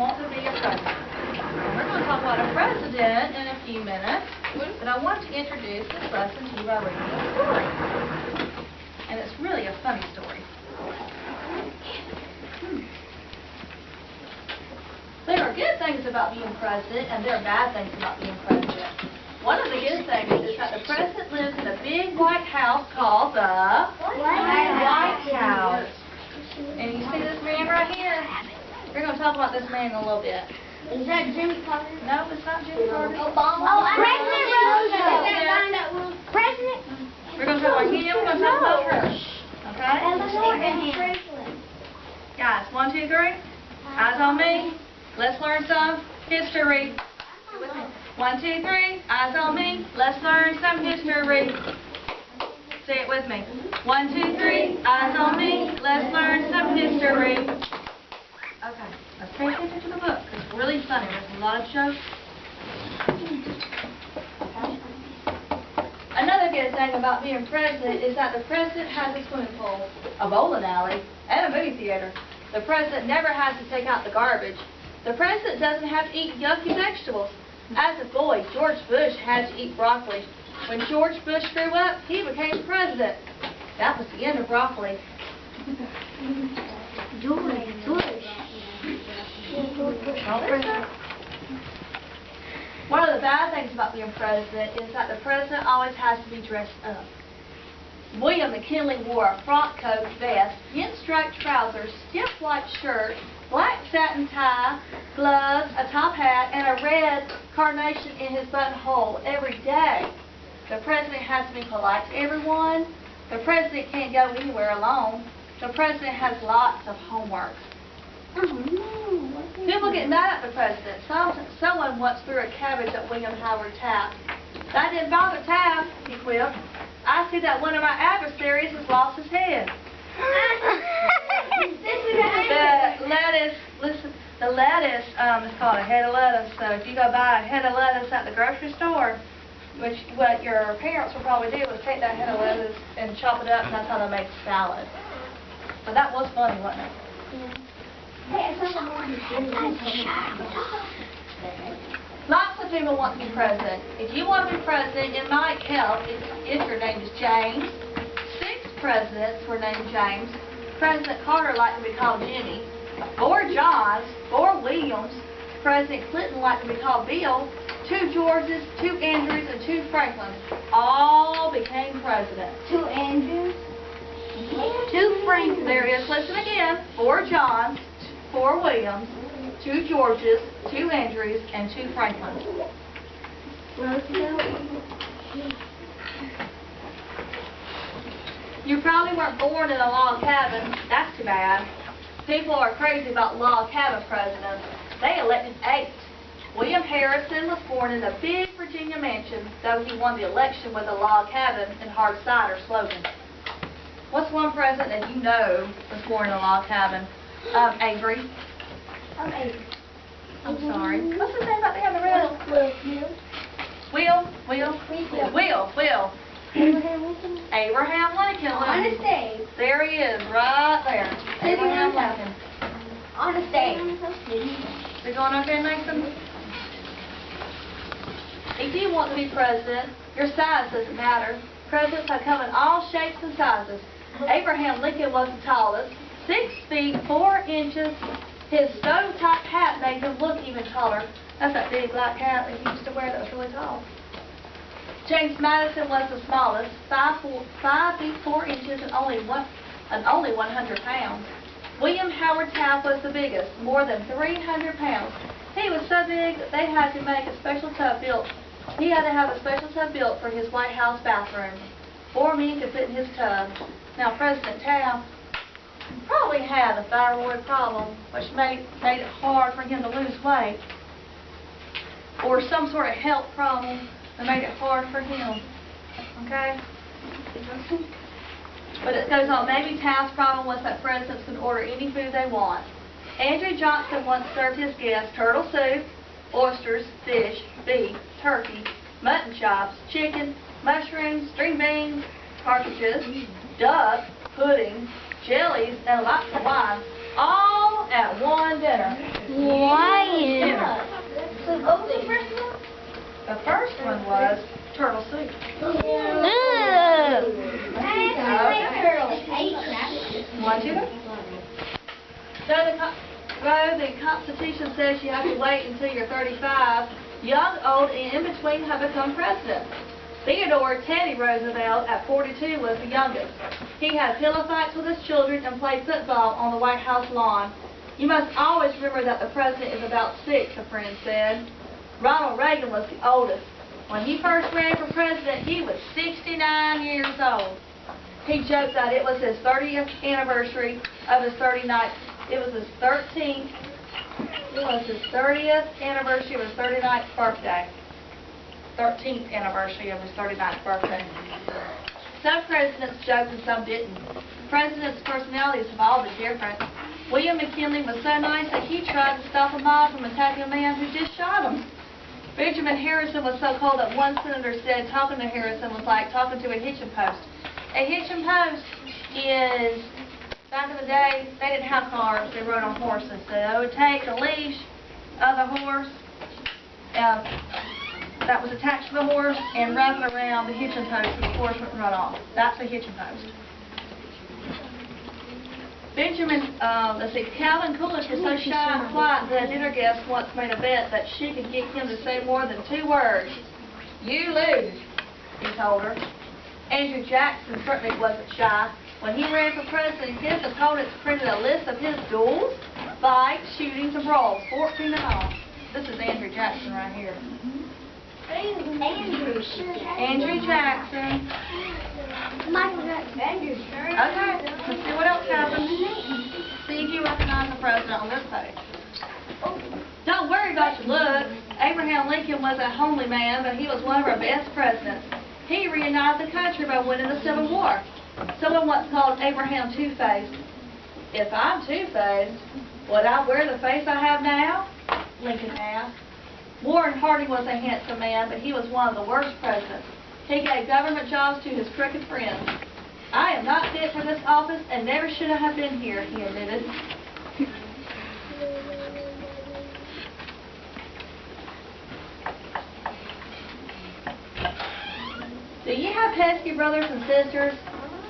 want to be a president? We're going to talk about a president in a few minutes, but I want to introduce this lesson to you by reading a story. And it's really a funny story. There are good things about being president, and there are bad things about being president. One of the good things is that the president lives in a big white house called the White House. And you see this man right here? We're going to talk about this man in a little bit. Is that Jimmy Carter? No, it's not Jimmy Carter. Obama? Oh, President Roosevelt. President? We're going to talk about him. We're going to talk about her. Okay? Guys, 1, 2, 3. Eyes on me. Let's learn some history. 1, 2, 3. Eyes on me. Let's learn some history. Say it with me. 1, 2, 3. Eyes on me. Let's learn some history. Okay. Let's pay attention to the book. It's really funny. There's a lot of jokes. Another good thing about being president is that the president has a swimming pool, a bowling alley, and a movie theater. The president never has to take out the garbage. The president doesn't have to eat yucky vegetables. As a boy, George Bush had to eat broccoli. When George Bush grew up, he became president. That was the end of broccoli. George Bush. One of the bad things about being president is that the president always has to be dressed up. William McKinley wore a frock coat vest, pinstripe trousers, stiff white shirt, black satin tie, gloves, a top hat, and a red carnation in his buttonhole every day. The president has to be polite to everyone. The president can't go anywhere alone. The president has lots of homework. People get mad at the president. Someone once threw a cabbage at William Howard Taft. That didn't bother Taft, he quipped. I see that one of my adversaries has lost his head. The lettuce is called a head of lettuce. So if you go buy a head of lettuce at the grocery store, what your parents would probably do was take that head of lettuce and chop it up, and that's how they make salad. But that was funny, wasn't it? Lots of people want to be president. If you want to be president, it might help if your name is James. 6 presidents were named James. President Carter liked to be called Jimmy. 4 Johns, 4 Williams. President Clinton liked to be called Bill. 2 Georges, 2 Andrews, and 2 Franklins all became president. 2 Andrews? 2 Franklins. There is, listen again, 4 Johns, 4 Williams, 2 Georges, 2 Andrews, and 2 Franklins. You probably weren't born in a log cabin. That's too bad. People are crazy about log cabin presidents. They elected 8. William Harrison was born in a big Virginia mansion, though he won the election with a log cabin and hard cider slogan. What's one president that you know was born in a log cabin? Avery. Avery. I'm sorry. What's his name about there on the red? Will. Abraham Lincoln. On the stage. There he is, right there. Abraham Lincoln. On the stage. We going okay, Nathan? If you want to be president, your size doesn't matter. Presidents have come in all shapes and sizes. Abraham Lincoln was the tallest, 6 feet 4 inches. His stove-top hat made him look even taller. That's that big black hat that he used to wear that was really tall. James Madison was the smallest, 5 feet 4 inches and only 100 pounds. William Howard Taft was the biggest, more than 300 pounds. He was so big that they had to make a special tub built. He had to have a special tub built for his White House bathroom. 4 men could fit in his tub. Now, President Taft probably had a thyroid problem, which made it hard for him to lose weight, or some sort of health problem that made it hard for him. Okay? But it goes on. Maybe Taft's problem was that presidents can order any food they want. Andrew Johnson once served his guests turtle soup, oysters, fish, beef, turkey, mutton chops, chicken, mushrooms, string beans, partridges, duck, pudding, jellies, and lots of wine, all at one dinner. What? first one was turtle soup. Want you? Though the Constitution says you have to wait until you're 35, young, old, and in between have become president. Theodore Teddy Roosevelt, at 42, was the youngest. He had pillow fights with his children and played football on the White House lawn. You must always remember that the president is about 6, a friend said. Ronald Reagan was the oldest. When he first ran for president, he was 69 years old. He joked that it was his 30th anniversary of his 39th. It was his 13th. It was his 30th anniversary of his 39th birthday. 13th anniversary of his 39th birthday. Some presidents joked and some didn't. Presidents' personalities have all been different. William McKinley was so nice that he tried to stop a mob from attacking a man who just shot him. Benjamin Harrison was so cold that one senator said talking to Harrison was like talking to a hitching post. A hitching post is, back in the day, they didn't have cars, they rode on horses. So they would take the leash of the horse that was attached to the horse and wrap it around the hitching post so the horse wouldn't run off. That's a hitching post. Calvin Coolidge was so shy and quiet that a dinner guest once made a bet that she could get him to say more than 2 words. You lose, he told her. Andrew Jackson certainly wasn't shy. When he ran for president, his opponents printed a list of his duels, fights, shootings, and brawls, 14 in all. This is Andrew Jackson right here. Andrew Jackson. Michael Jackson. Okay, let's see what else happened. See if you recognize the president on this page. Don't worry about your looks. Abraham Lincoln was a homely man, but he was one of our best presidents. He reunited the country by winning the Civil War. Someone once called Abraham two-faced. If I'm two-faced, would I wear the face I have now? Lincoln asked. Warren Harding was a handsome man, but he was one of the worst presidents. He gave government jobs to his crooked friends. I am not fit for this office and never should have been here, he admitted. Do you have pesky brothers and sisters?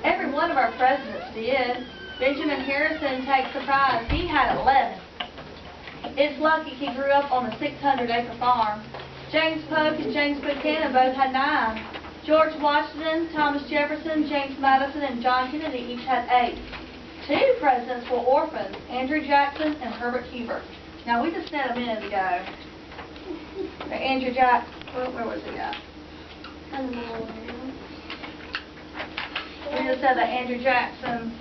Every one of our presidents did. Benjamin Harrison takes the prize. He had 11. It's lucky he grew up on a 600-acre farm. James Polk and James Buchanan both had 9. George Washington, Thomas Jefferson, James Madison, and John Kennedy each had 8. 2 presidents were orphans, Andrew Jackson and Herbert Hoover. Now, we just said a minute ago that Andrew Jackson, where was he at? We just said that Andrew Jackson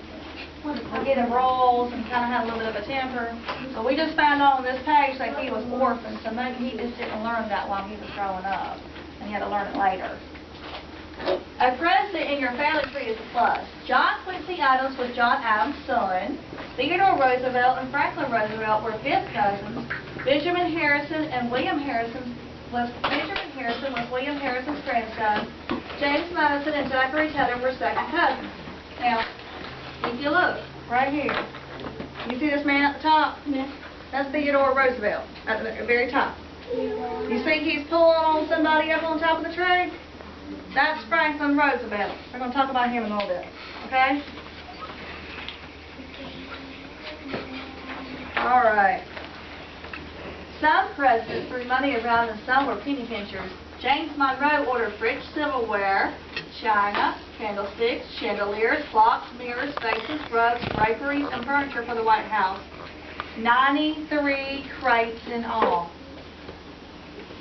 was getting rolls and kind of had a little bit of a temper. So we just found out on this page that he was orphaned, so maybe he just didn't learn that while he was growing up, and he had to learn it later. A president in your family tree is a plus. John Quincy Adams was John Adams' son. Theodore Roosevelt and Franklin Roosevelt were 5th cousins. Benjamin Harrison was William Harrison's grandson. James Madison and Zachary Taylor were 2nd cousins. Now, if you look, right here, you see this man at the top? Yeah. That's Theodore Roosevelt at the very top. You see he's pulling on somebody up on top of the tree? That's Franklin Roosevelt. We're going to talk about him in a little bit. Okay? All right. Some presidents threw money around and some were penny pinchers. James Monroe ordered rich silverware, china, candlesticks, chandeliers, clocks, mirrors, vases, rugs, draperies, and furniture for the White House. 93 crates in all.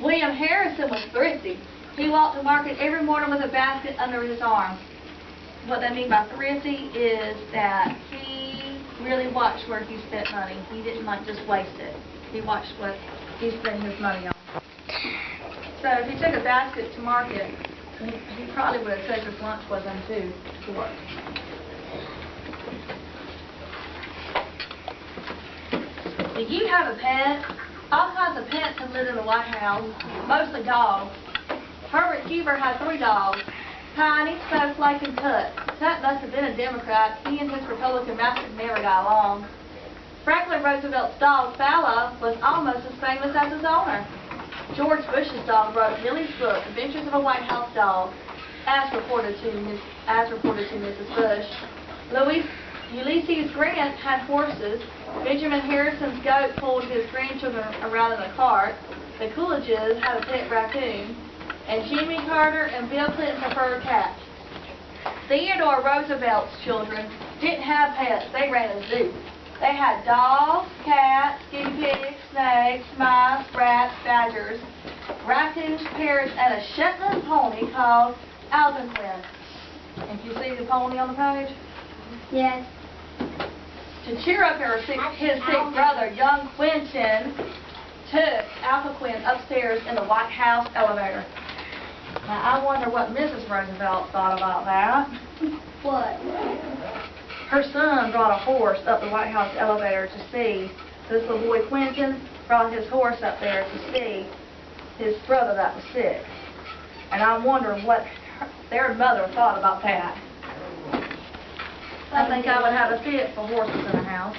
William Harrison was thrifty. He walked to market every morning with a basket under his arm. What they mean by thrifty is that he really watched where he spent money. He didn't just waste it. He watched what he spent his money on. So if he took a basket to market, he probably would have taken his lunch with him too to work. Do you have a pet? All kinds of pets have lived in the White House, mostly dogs. Herbert Hoover had 3 dogs, Tiny, Snowflake, and Tut. Tut must have been a Democrat. He and his Republican master never got along. Franklin Roosevelt's dog, Fowler, was almost as famous as his owner. George Bush's dog wrote Millie's book, Adventures of a White House Dog, as reported to Mrs. Bush. Ulysses Grant had horses. Benjamin Harrison's goat pulled his grandchildren around in a cart. The Coolidges had a pet raccoon. And Jimmy Carter and Bill Clinton preferred cats. Theodore Roosevelt's children didn't have pets. They ran a zoo. They had dogs, cats, guinea pigs, snakes, mice, rats, badgers, raccoons, parrots, and a Shetland pony called Algonquin. And you see the pony on the page? Yes. To cheer up his sick brother, young Quentin took Algonquin upstairs in the White House elevator. Now, I wonder what Mrs. Roosevelt thought about that. What? Her son brought a horse up the White House elevator to see. This little boy, Quentin, brought his horse up there to see his brother that was sick. And I wonder what their mother thought about that. I think I would have a fit for horses in the house.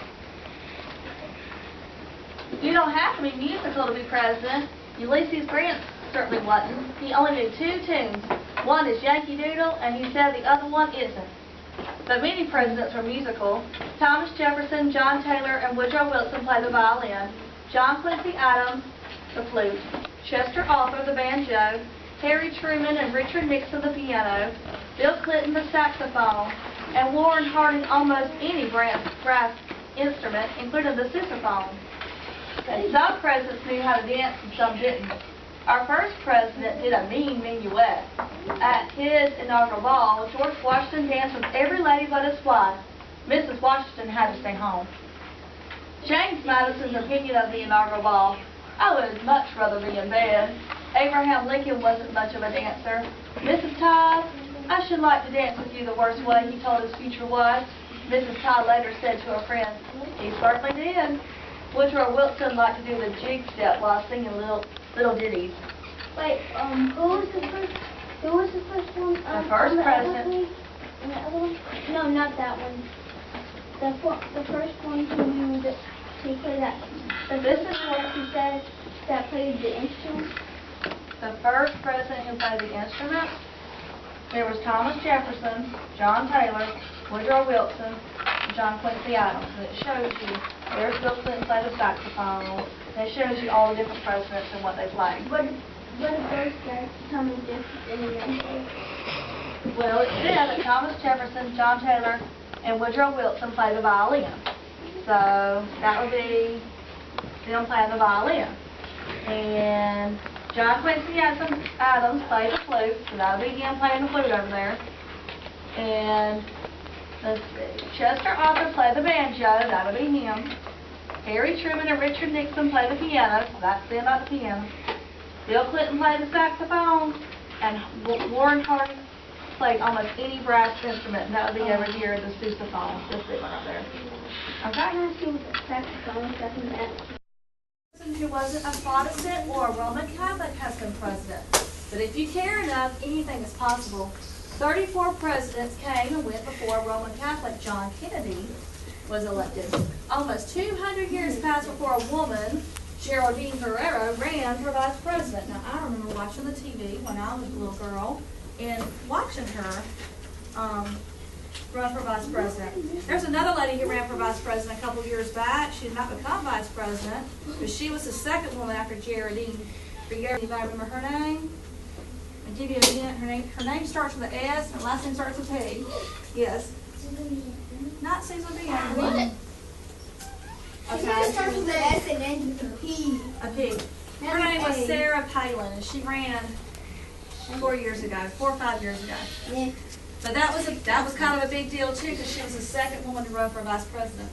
You don't have to be musical to be president. Ulysses Grant certainly wasn't. He only knew 2 tunes. One is Yankee Doodle, and he said the other one isn't. But many presidents were musical. Thomas Jefferson, John Taylor, and Woodrow Wilson played the violin. John Quincy Adams, the flute. Chester Arthur, the banjo. Harry Truman and Richard Nixon, the piano. Bill Clinton, the saxophone. And Warren Harding, almost any brass instrument, including the sousaphone. And some presidents knew how to dance and some didn't. Our first president did a mean minuet. At his inaugural ball, George Washington danced with every lady but his wife. Mrs. Washington had to stay home. James Madison's opinion of the inaugural ball: I would much rather be in bed. Abraham Lincoln wasn't much of a dancer. Mrs. Todd, I should like to dance with you the worst way, he told his future wife. Mrs. Todd later said to her friend, he certainly did. Woodrow Wilson liked to do the jig step while singing little ditties. Wait, who was the first one? The first president. And the other one? No, not that one. The first one who played that. This is what he said that played the instrument. The first president who played the instrument, there was Thomas Jefferson, John Taylor, Woodrow Wilson, and John Quincy Adams. And it shows you, there's Bill Clinton played the saxophone, and it shows you all the different presidents and what they played. What did those guys, Thomas Jefferson and John Taylor? Well, it said that Thomas Jefferson, John Taylor, and Woodrow Wilson played the violin. So that would be them playing the violin. And John Quincy Adams played the flute, so that would be him playing the flute over there. And let's see, Chester Arthur played the banjo, that would be him. Harry Truman and Richard Nixon played the piano, so that's them at the piano. Bill Clinton played the saxophone, and Warren Harding played almost any brass instrument, and that would be over here, the sousaphone, this big one right there. Okay? I want to see what the saxophone doesn't matter. Who wasn't a Protestant or a Roman Catholic has been president. But if you care enough, anything is possible. 34 presidents came and went before Roman Catholic John Kennedy was elected. Almost 200 years passed before a woman, Geraldine Guerrero, ran for vice president. Now, I remember watching the TV when I was a little girl and watching her run for vice president. There's another lady who ran for vice president a couple years back. She did not become vice president, but she was the second woman after Geraldine. Anybody remember her name? I'll give you a hint. Her name starts with an S, and her last name starts with P. Yes. Not Susan B. What? Okay. It starts with an S and ends with a P. A P. Her name was Sarah Palin, and she ran 4 or 5 years ago. Yeah. But that was kind of a big deal too, because she was the second woman to run for vice president.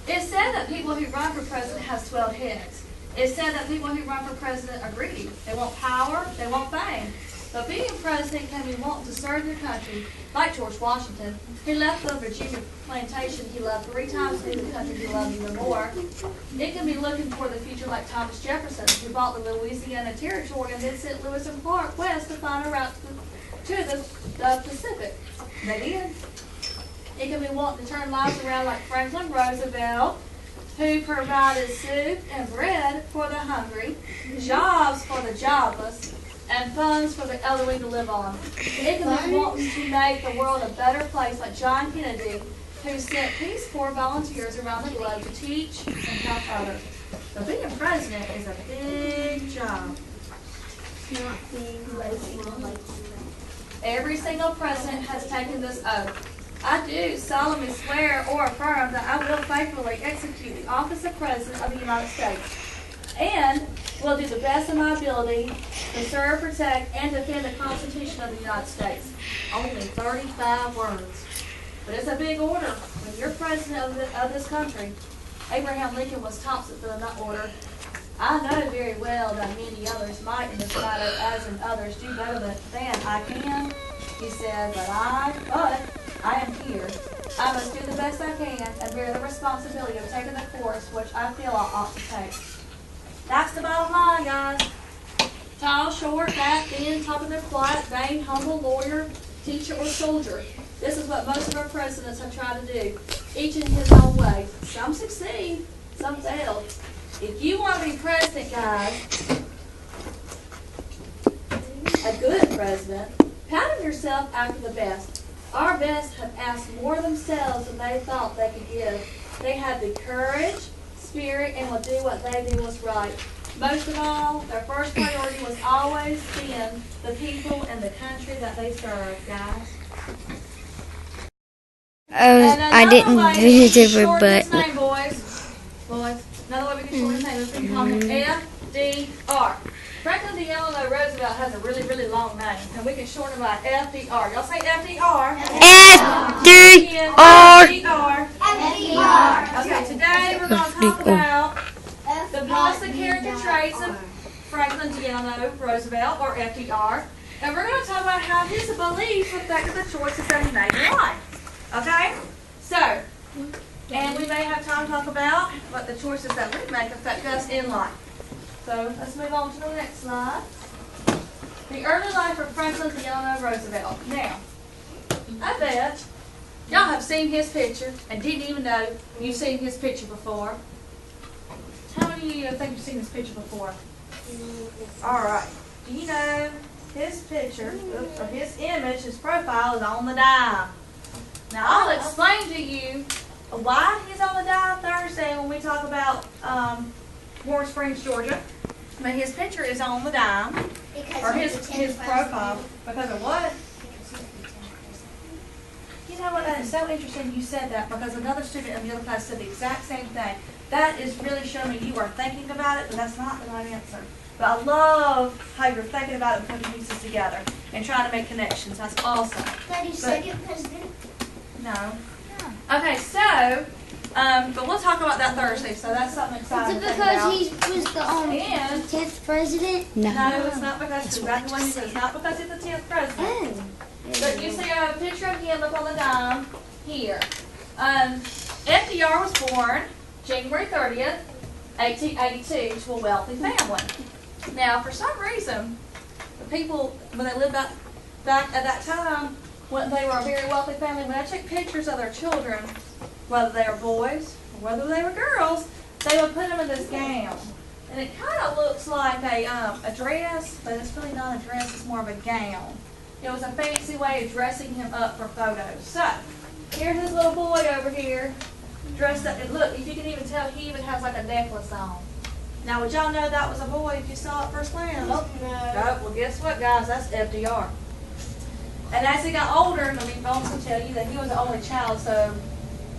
It's said that people who run for president have swelled heads. It's said that people who run for president are greedy. They want power, they want fame. But being president can be wanting to serve your country, like George Washington. He left the Virginia plantation he loved 3 times to the country he loved even more. It can be looking for the future like Thomas Jefferson, who bought the Louisiana Territory and then sent Lewis and Clark west to find a route to the Pacific. They did. It can be wanting to turn lives around like Franklin Roosevelt, who provided soup and bread for the hungry, jobs for the jobless, and funds for the elderly to live on. Nicholas wants to make the world a better place, like John Kennedy, who sent Peace Corps volunteers around the globe to teach and help others. So being president is a big job. Every single president has taken this oath. I do solemnly swear or affirm that I will faithfully execute the office of President of the United States and will do the best of my ability to serve, protect, and defend the Constitution of the United States. Only 35 words. But it's a big order. When you're president of this country, Abraham Lincoln was top to fill that order. I know very well that many others might in this matter, as in others, do better than I can. He said, but I am here. I must do the best I can and bear the responsibility of taking the course which I feel I ought to take. That's the bottom line, guys. Tall, short, fat, thin, talkative, quiet, vain, humble, lawyer, teacher, or soldier. This is what most of our presidents have tried to do, each in his own way. Some succeed, some fail. If you want to be president, guys, a good president, pattern yourself after the best. Our best have asked more themselves than they thought they could give. They had the courage, spirit, and will do what they knew was right. Most of all, their first priority was always been the people and the country that they serve, guys. I didn't visit her, but Name, boys. Another way we can shorten his name is we can call him FDR. Franklin Delano Roosevelt has a really, really long name, and we can shorten it by FDR. Y'all say FDR. FDR. Okay, today we're going to talk about the positive character traits of Franklin Delano Roosevelt, or FDR, and we're going to talk about how his beliefs affected the choices that he made in life. Okay? So, and we may have time to talk about what the choices that we make affect us in life. So let's move on to the next slide. The early life of Franklin Delano Roosevelt. Now, I bet y'all have seen his picture and didn't even know you've seen his picture before. How many of you think you've seen this picture before? All right. Do you know his picture, or his image, his profile is on the dime? Now, I'll explain to you why he's on the dime Thursday when we talk about Warm Springs, Georgia. But his picture is on the dime, or his profile, because of what? You know what, that is so interesting you said that, because another student in the other class said the exact same thing. That is really showing me you are thinking about it, but that's not the right answer. But I love how you're thinking about it and putting pieces together and trying to make connections. That's awesome. Daddy's second president? No. Okay, so, but we'll talk about that Thursday, so that's something exciting. Is it because he was the 10th president? No, it's not because it's exactly what he said. It's not because he's the 10th president. But you see a picture of him up on the dime here. FDR was born January 30th, 1882 to a wealthy family. Now, for some reason, the people, when they lived back at that time, when they were a very wealthy family, when I took pictures of their children, whether they were boys or whether they were girls, they would put them in this gown. And it kind of looks like a dress, but it's really not a dress, it's more of a gown. It was a fancy way of dressing him up for photos. So, here's this little boy over here, dressed up, and look, if you can even tell, he even has like a necklace on. Now, would y'all know that was a boy if you saw it first glance? Oh, no. Well, guess what, guys? That's FDR. And as he got older, I mean, folks will tell you that he was the only child, so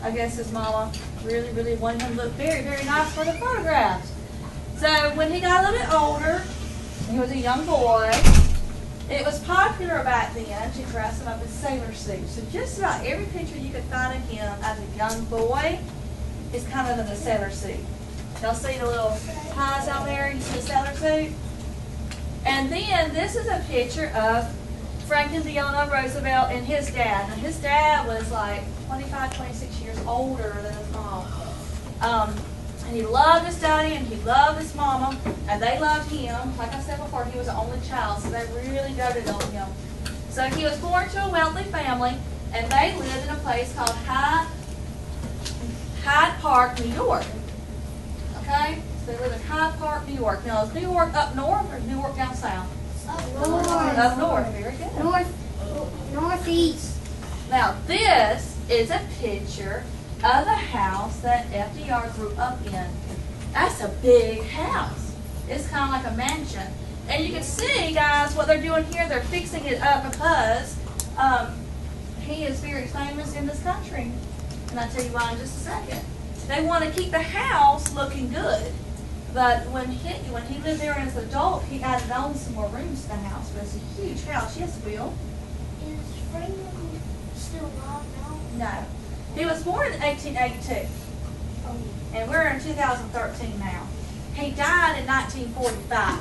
I guess his mama really, really wanted him to look very, very nice for the photographs. So when he got a little bit older, he was a young boy, it was popular back then to dress him up in sailor suits. So just about every picture you could find of him as a young boy is kind of in a sailor suit. Y'all see the little ties out there? You see the sailor suit? And then this is a picture of Franklin Delano Roosevelt and his dad. Now his dad was like 25, 26 years older than his mom. And he loved his daddy and he loved his mama, and they loved him. Like I said before, he was the only child, so they really doted on him. So he was born to a wealthy family, and they lived in a place called Hyde Park, New York. They live in Hyde Park, New York. Now, is New York up north or is New York down south? North. Up north. Very good. Northeast. Now, this is a picture of the house that FDR grew up in. That's a big house. It's kind of like a mansion. And you can see, guys, what they're doing here. They're fixing it up because he is very famous in this country. And I'll tell you why in just a second. They want to keep the house looking good. But when he lived there as an adult, he added on some more rooms to the house. But it's a huge house. Yes, Will? Is Franklin still alive now? No. He was born in 1882. And we're in 2013 now. He died in 1945,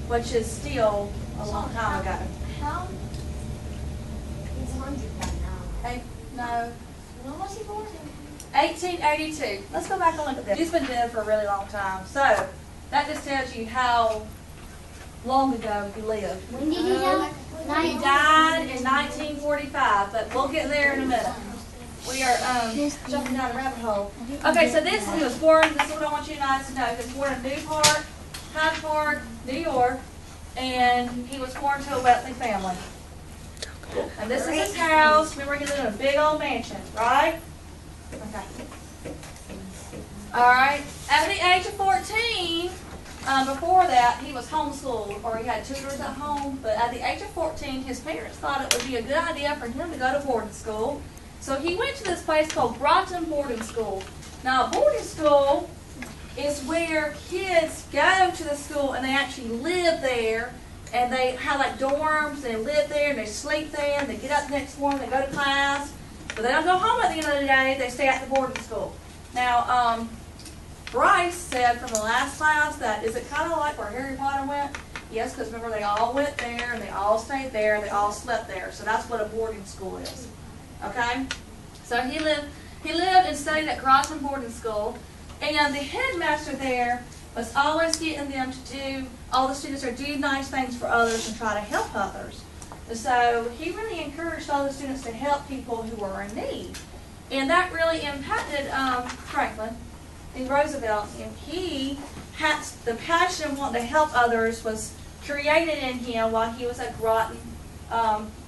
which is still a long time ago. How? He's 100 right now. No. When was he born? 1882. Let's go back and look at this. He's been dead for a really long time. So, that just tells you how long ago he lived. When did he die? He died in 1945, but we'll get there in a minute. We are jumping down a rabbit hole. Okay, so this, he was born, this is what I want you guys to know. He was born in Hyde Park, New York, and he was born to a wealthy family. And this is his house. Remember, he lived in a big old mansion, right? Okay. All right. At the age of 14, before that, he was homeschooled, or he had tutors at home. But at the age of 14, his parents thought it would be a good idea for him to go to boarding school. So he went to this place called Broughton Boarding School. Now, boarding school is where kids go to the school and they actually live there, and they have like dorms, and they live there, and they sleep there, and they get up the next morning, they go to class, but they don't go home at the end of the day, they stay at the boarding school. Now, Bryce said from the last class that, is it kind of like where Harry Potter went? Yes, because remember, they all went there, and they all stayed there, they all slept there, so that's what a boarding school is. Okay, so he lived and studied at Groton Boarding School, and the headmaster there was always getting them to do, all the students to do nice things for others and try to help others. And so he really encouraged all the students to help people who were in need, and that really impacted Franklin and Roosevelt. And he had the passion wanting to help others was created in him while he was at Groton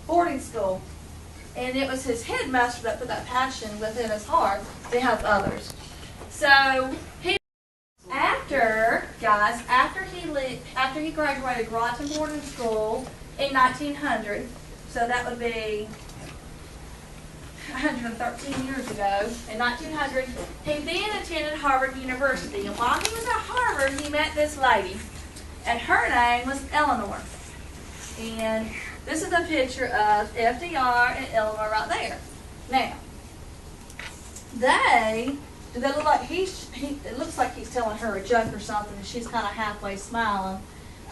Boarding School. And it was his headmaster that put that passion within his heart to help others. So after he graduated Groton Boarding School in 1900, so that would be 113 years ago, in 1900, he then attended Harvard University. And while he was at Harvard, he met this lady, and her name was Eleanor. And this is a picture of FDR and Eleanor right there. Now, do they look like it looks like he's telling her a joke or something, and she's kind of halfway smiling.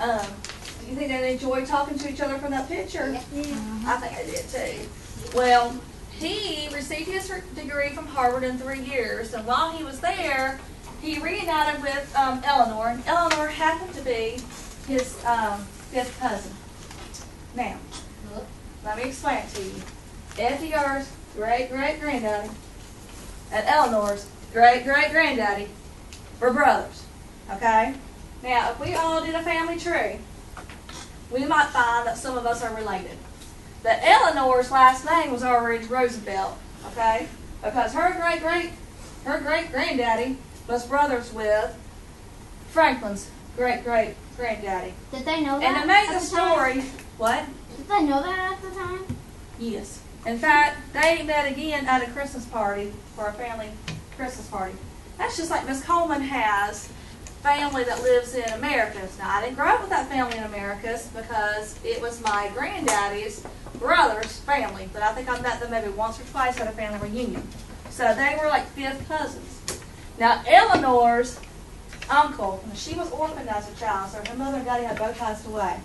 Do you think they enjoyed talking to each other from that picture? Yeah. I think they did too. Well, he received his degree from Harvard in 3 years, and while he was there, he reunited with Eleanor, and Eleanor happened to be his fifth cousin. Now, let me explain it to you. FDR's great-great-granddaddy and Eleanor's great-great-granddaddy were brothers, okay? Now, if we all did a family tree, we might find that some of us are related. But Eleanor's last name was already Roosevelt, okay? Because her great-great-granddaddy was brothers with Franklin's great-great-granddaddy. Did they know that? And to make the story, what? Did they know that at the time? Yes. In fact, they met again at a Christmas party, for a family Christmas party. That's just like Miss Coleman has family that lives in Americus. Now, I didn't grow up with that family in Americus because it was my granddaddy's brother's family, but I think I met them maybe once or twice at a family reunion. So they were like fifth cousins. Now, Eleanor's uncle, she was orphaned as a child, so her mother and daddy had both passed away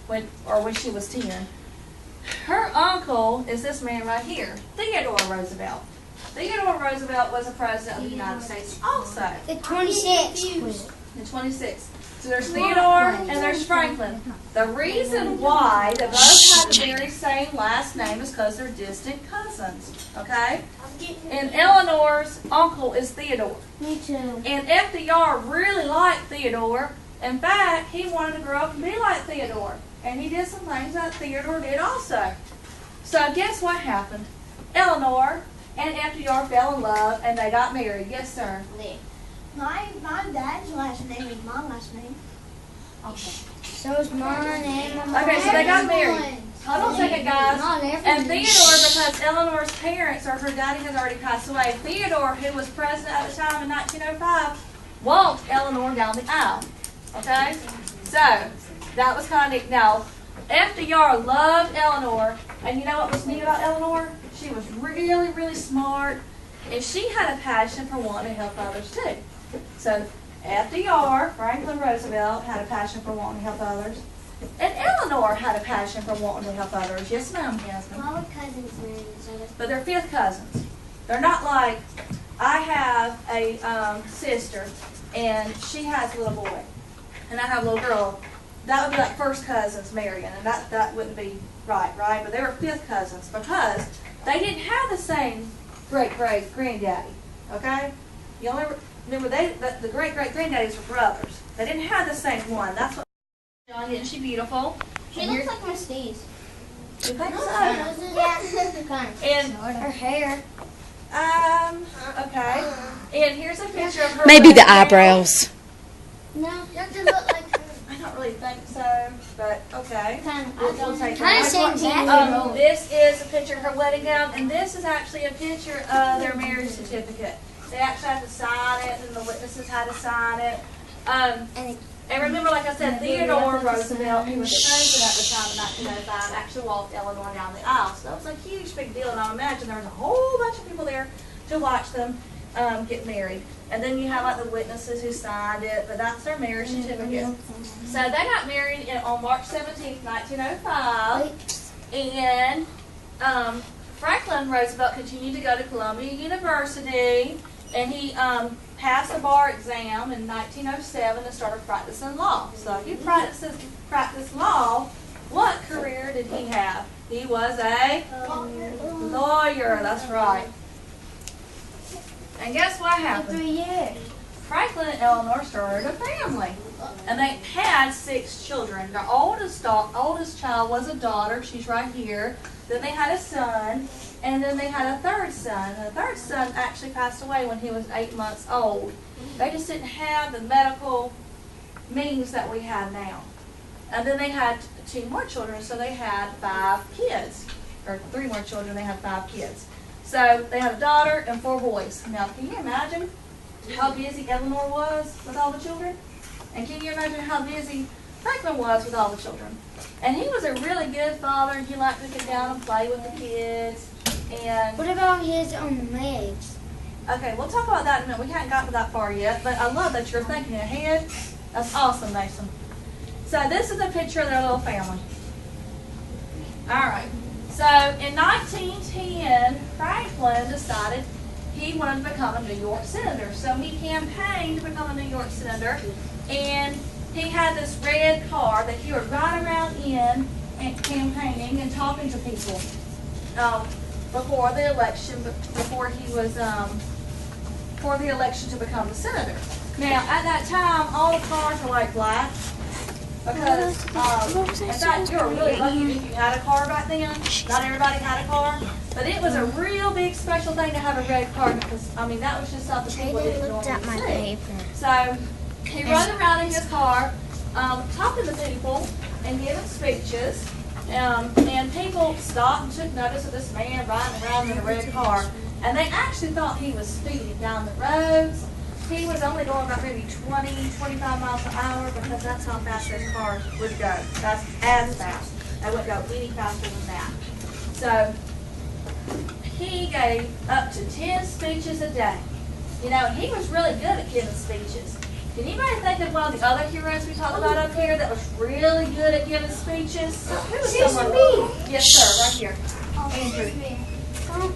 when she was 10. Her uncle is this man right here, Theodore Roosevelt. Theodore Roosevelt was a president of the United States also. The 26th. The 26th. So there's Theodore and there's Franklin. The reason why they both have the very same last name is because they're distant cousins. Okay? And Eleanor's uncle is Theodore. Me too. And FDR really liked Theodore. In fact, he wanted to grow up and be like Theodore. And he did some things that Theodore did also. So guess what happened? Eleanor and FDR fell in love and they got married. Yes, sir. My dad's last name is my last name. Okay. So is my name. Okay, so they got married. Hold on a second, guys. And Theodore, because Eleanor's parents or her daddy has already passed away, Theodore, who was president at the time in 1905, walked Eleanor down the aisle. Okay? So, that was kind of neat. Now, FDR loved Eleanor, and you know what was neat about Eleanor? She was really, really smart, and she had a passion for wanting to help others too. So, FDR, Franklin Roosevelt, had a passion for wanting to help others. And Eleanor had a passion for wanting to help others. Yes, ma'am, Jasmine. Why would cousins marry each other? But they're fifth cousins. They're not like, I have a sister, and she has a little boy, and I have a little girl. That would be like first cousins marrying, and that wouldn't be right? But they were fifth cousins because they didn't have the same great-great-granddaddy, okay? You only remember the great-great-granddaddies were brothers. They didn't have the same one. That's what. Isn't she beautiful? She looks like Miss Steve's. You think so? Yeah. And her hair. Okay. And here's a picture of her. Maybe the wedding gown. eyebrows. No, doesn't look like her. I don't really think so, but okay. We'll take Kinda that. same This is a picture of her wedding gown, and this is actually a picture of their marriage certificate. They actually had to sign it, and the witnesses had to sign it. And remember, like I said, Theodore Roosevelt, who was the president at the time in 1905, actually walked Eleanor down the aisle. So that was a huge, big deal, and I imagine there was a whole bunch of people there to watch them get married. And then you have like the witnesses who signed it, but that's their marriage certificate. So they got married on March 17th, 1905, and Franklin Roosevelt continued to go to Columbia University, and he passed the bar exam in 1907 and started practicing law. So if you practice law, what career did he have? He was a lawyer, that's right. And guess what happened? 3 years. Franklin and Eleanor started a family. And they had 6 children. Their oldest child was a daughter. She's right here. Then they had a son. And then they had a third son. And the third son actually passed away when he was 8 months old. They just didn't have the medical means that we have now. And then they had 2 more children, so they had 5 kids. Or 3 more children, they had 5 kids. So they had a daughter and 4 boys. Now, can you imagine how busy Eleanor was with all the children? And can you imagine how busy Franklin was with all the children? And he was a really good father. He liked to get down and play with the kids. And What about his legs? okay, we'll talk about that in a minute. We haven't gotten that far yet, but I love that you're thinking ahead. That's awesome, Mason. So this is a picture of their little family. All right. So in 1910, Franklin decided he wanted to become a New York senator. So he campaigned to become a New York senator, and he had this red car that he would ride around in and campaigning and talking to people before the election, before he was for the election to become the senator. Now at that time, all the cars were like black. Because, in fact, you were really lucky if you had a car back then. Not everybody had a car. But it was a real big special thing to have a red car because, I mean, that was just something people didn't normally see. So, he rode around in his car, talking to people and giving speeches. And people stopped and took notice of this man riding around in a red car. And they actually thought he was speeding down the roads. He was only going about maybe 20, 25 miles an hour because that's how fast those cars would go. That's as fast. They wouldn't go any faster than that. So he gave up to 10 speeches a day. You know, he was really good at giving speeches. Can anybody think of one of the other heroes we talked about up here that was really good at giving speeches? Who was someone? Yes, sir, right here. Andrew.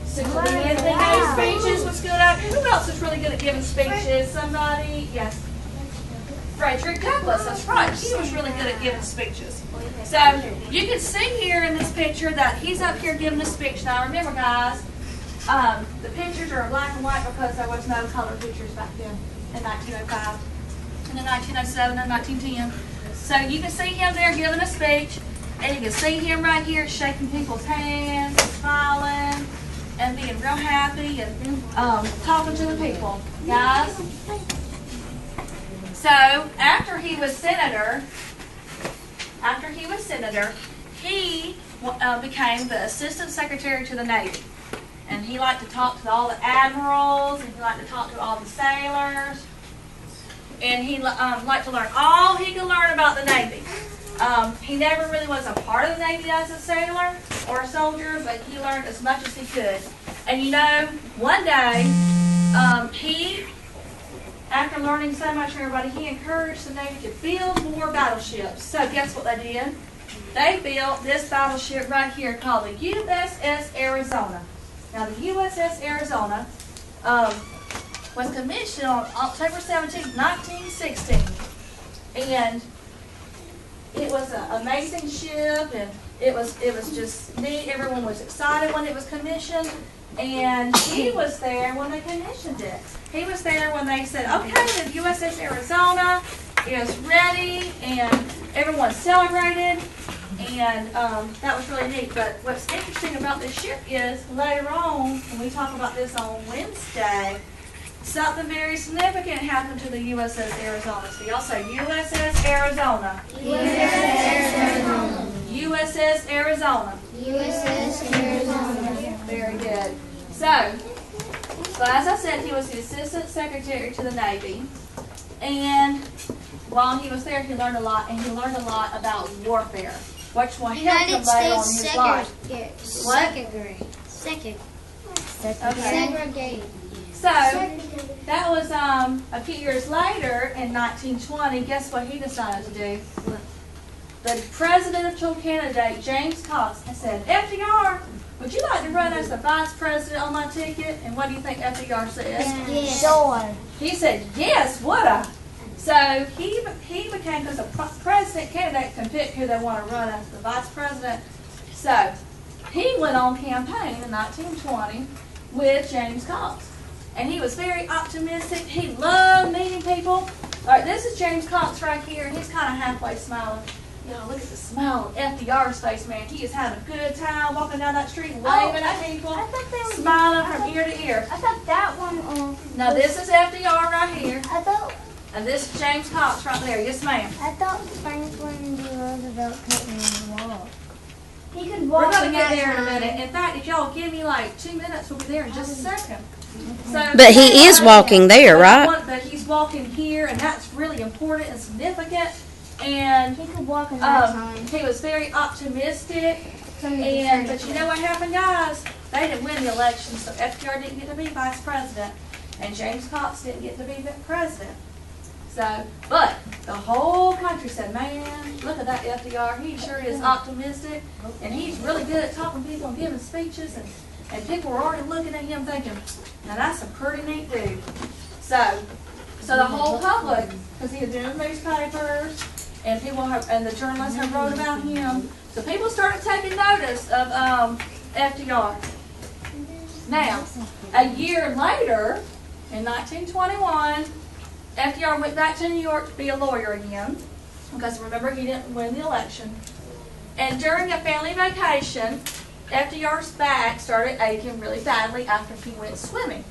Susan B. Anthony gave speeches, was good at. Who else is really good at giving speeches? Somebody? Yes. Frederick Douglass. That's right. He was really good at giving speeches. So you can see here in this picture that he's up here giving a speech. Now remember, guys, the pictures are black and white because there was no color pictures back then in 1905, and in 1907 and 1910. So you can see him there giving a speech, and you can see him right here shaking people's hands, smiling, and being real happy and talking to the people, guys. So after he was senator, he became the assistant secretary to the Navy, and he liked to talk to all the admirals, and he liked to talk to all the sailors, and he liked to learn all he could learn about the Navy. He never really was a part of the Navy as a sailor or a soldier, but he learned as much as he could. And you know, one day, after learning so much from everybody, he encouraged the Navy to build more battleships. So guess what they did? They built this battleship right here called the USS Arizona. Now the USS Arizona was commissioned on October 17, 1916. And it was an amazing ship, and it was just neat. Everyone was excited when it was commissioned, and he was there when they commissioned it. He was there when they said, okay, the USS Arizona is ready, and everyone celebrated, and that was really neat. But what's interesting about this ship is later on, when we talk about this on Wednesday, something very significant happened to the USS Arizona. So y'all say USS Arizona. USS Arizona. USS Arizona. USS Arizona. Very good. So as I said, he was the assistant secretary to the Navy. And while he was there, he learned a lot, and he learned a lot about warfare, which will help him later on in his life. What? Second grade. Second. Okay. Segregate. So that was a few years later in 1920. Guess what he decided to do? The presidential candidate, James Cox, said, FDR, would you like to run as the vice president on my ticket? And what do you think FDR said? Yes. Sure. He said, yes, would I? So he became, because the president candidate can pick who they want to run as the vice president. So he went on campaign in 1920 with James Cox. And he was very optimistic. He loved meeting people. All right, this is James Cox right here, and he's kind of halfway smiling. You know, look at the smile on FDR's face, man. He is having a good time walking down that street, waving at people, smiling from ear to ear. I thought that one. Now, this is FDR right here, I thought. and this is James Cox right there. Yes, ma'am. I thought Franklin D. Roosevelt couldn't walk. He could We're walk. going to get there in a minute. In fact, if y'all give me like 2 minutes, we'll be there in just a second. So, But he is walking there, right? But he's walking here, and that's really important and significant. And He could walk in that time. he was very optimistic. And but you know what happened, guys? They didn't win the election, so FDR didn't get to be vice president, and James Cox didn't get to be the president. So, but the whole country said, man, look at that FDR. He sure is optimistic, and he's really good at talking to people and giving speeches, and people were already looking at him thinking, now that's a pretty neat dude. So the whole public, because he had been in newspapers, and the journalists have wrote about him, so people started taking notice of FDR. Now, a year later, in 1921, FDR went back to New York to be a lawyer again, because remember, he didn't win the election. And during a family vacation, FDR's back started aching really badly after he went swimming.